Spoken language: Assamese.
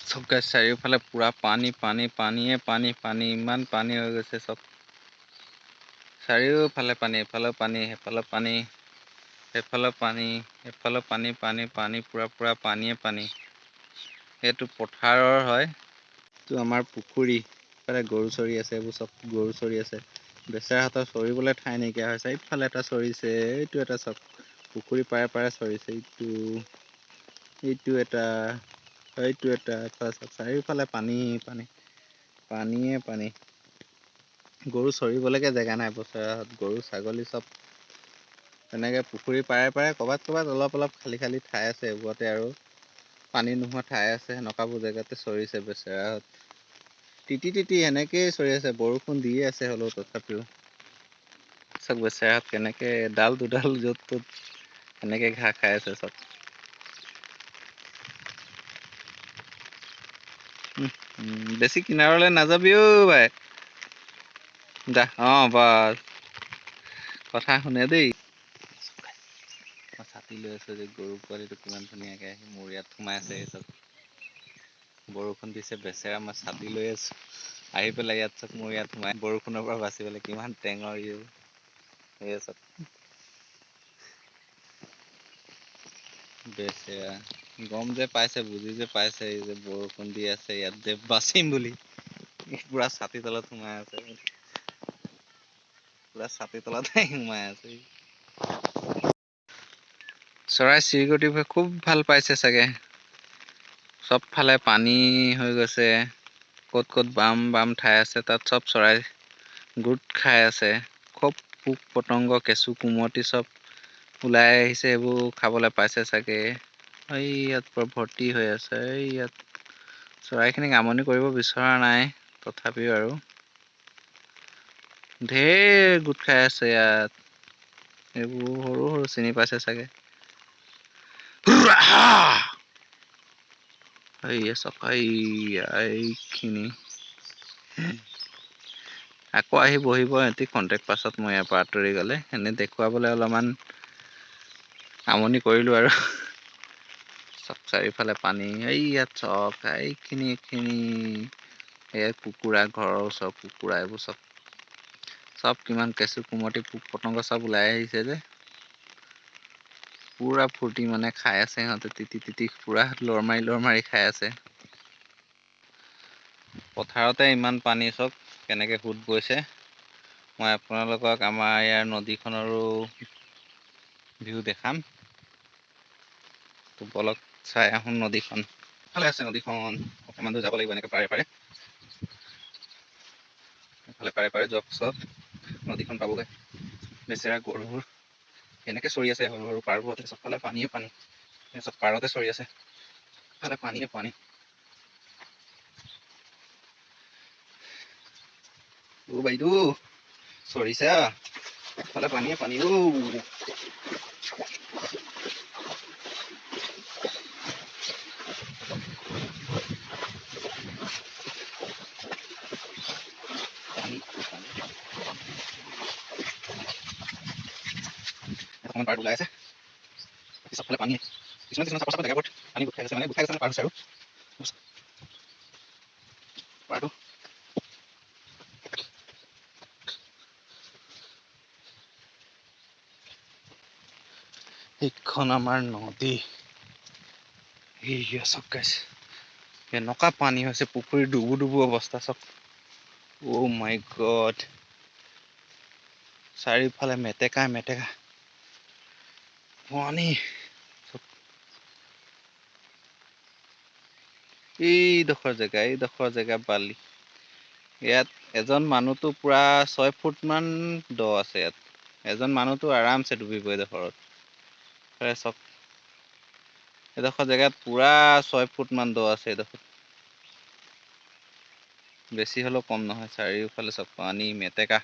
চব গাছ চাৰিওফালে পুৰা পানী ইমান পানী হৈ গৈছে চব। চাৰিওফালে পানী, এফালেও পানী, সেইফালেও পানী, সেইফালেও পানী, পুৰা পানী। সেইটো পথাৰৰ হয়। এইটো আমাৰ পুখুৰী, ইফালে গৰু চৰি আছে, এইবোৰ চব গৰু চৰি আছে। বেচেৰাহঁতৰ চৰিবলৈ ঠাই নাইকিয়া হৈছে। ইফালে এটা চৰিছে, এইটো এটা চব পুখুৰী পাৰে চৰিছে। এইটো এটা, চাৰিওফালে পানীয়ে। গৰু চৰিবলৈকে জেগা নাই বছৰত। গৰু ছাগলী চব তেনেকে পুখুৰী পাৰে ক'ৰবাত অলপ খালী ঠাই আছে। এইবোৰতে আৰু পানী নোহোৱা ঠাই আছে, সেনেকুৱাবোৰ জেগাতে চৰিছে বেচেৰাহঁত। তিতি এনেকেই চৰি আছে, বৰষুণ দিয়ে আছে হ'লেও তথাপিও। চব বেচেৰাহঁত কেনেকে এডাল দুডাল য'ত ত'ত এনেকে ঘাঁহ খাই আছে চব। বেছি কিনাৰলৈ নাযাবি অ' বাই। যা, বাছ কথা শুনে দেই। মই ছাতি লৈ আছো যে, গৰু পোৱালিটো কিমান ধুনীয়াকে আহি মোৰ ইয়াত সোমাই আছে। চব বৰষুণ দিছে, বেচেৰা মই ছাতি লৈ আছো, আহি পেলাই ইয়াত চব মোৰ ইয়াত সোমাই। বৰষুণৰ পৰা বাচিবলৈ কিমান টেঙৰ ইও চব বেচেৰা গম যে পাইছে, বুজি যে পাইছে, এই যে বৰষুণ দি আছে ইয়াত যে বাচিম বুলি পুৰা ছাতি তলত সোমাই আছে। পুৰা ছাতি তলতে সোমাই আছে। চৰাই চিৰিকটিবোৰে খুব ভাল পাইছে চাগে। চব ফালে পানী হৈ গৈছে। ক'ত বাম ঠাই আছে, তাত চব চৰাই গোট খাই আছে। খুব পোক পতংগ, কেঁচু কুমটি চব ওলাই আহিছে, এইবোৰ খাবলৈ পাইছে চাগে। ইয়াত পুৰা ভৰ্তি হৈ আছে। ইয়াত চৰাইখিনিক আমনি কৰিব বিচৰা নাই, তথাপিও আৰু ঢেৰ গোট খাই আছে ইয়াত। এইবোৰ সৰু চিনি পাইছে চাগে। এইখিনি আকৌ আহি বহিব সিহঁতি খন্তেক পাছত, মই ইয়াৰ পৰা আঁতৰি গ'লে। এনে দেখুৱাবলৈ অলপমান আমনি কৰিলো আৰু। চব চাৰিওফালে পানী, ইয়াত চব এইখিনি কুকুৰা, ঘৰৰ ওচৰৰ কুকুৰা, এইবোৰ চব কিমান কেঁচু কুমটি, পোক পতংগ চব ওলাই আহিছে যে। পুৰা ফূৰ্তি মানে খাই আছে সিহঁতে, তিতি পুৰা লৰ মাৰি খাই আছে। পথাৰতে ইমান পানী, চব কেনেকে সোঁত বৈছে। মই আপোনালোকক আমাৰ ইয়াৰ নদীখনৰো ভিউ দেখাম। বলক চাই আহোঁ নদীখন। ভালে আছে নদীখন, অকণমান দূৰ যাব লাগিব এনেকে পাৰে। এইফালে পাৰে যোৱাৰ পিছত নদীখন পাবগৈ। বেচেৰা গৰুবোৰ কেনেকে চৰি আছে, সৰু পাৰবোৰতে চবফালে পানীয়ে পানী। চব পাৰতে চৰি আছে, ইফালে পানীয়ে পানী। বাইদু চৰিছা, ইফালে পানীয়ে পানী অ'। অকণমান পাৰটো ওলাই আছে, চবফালে পানী। কিছুমান চাপৰ জেগাবোৰত পানী গোট খাই গৈছে, মানে গোট খাই গৈছে পাৰ হৈছে আৰু পাৰটো। এইখন আমাৰ নদী। চব গাইছে, এনেকুৱা পানী হৈছে, পুখুৰীৰ ডুবু অৱস্থা চব। অ' মাই গড, চাৰিওফালে মেটেকা পানী। এইডোখৰ জেগা বালি। ইয়াত এজন মানুহতো পুৰা 6 ফুট মান দ আছে ইয়াত। এজন মানুহতো আৰামছে ডুবিব এইডোখৰত। এইডোখৰ জেগাত পুৰা 6 ফুট মান দ আছে এইডোখৰত। বেছি হ'লেও কম নহয়, চাৰিওফালে চব পানী মেটেকা।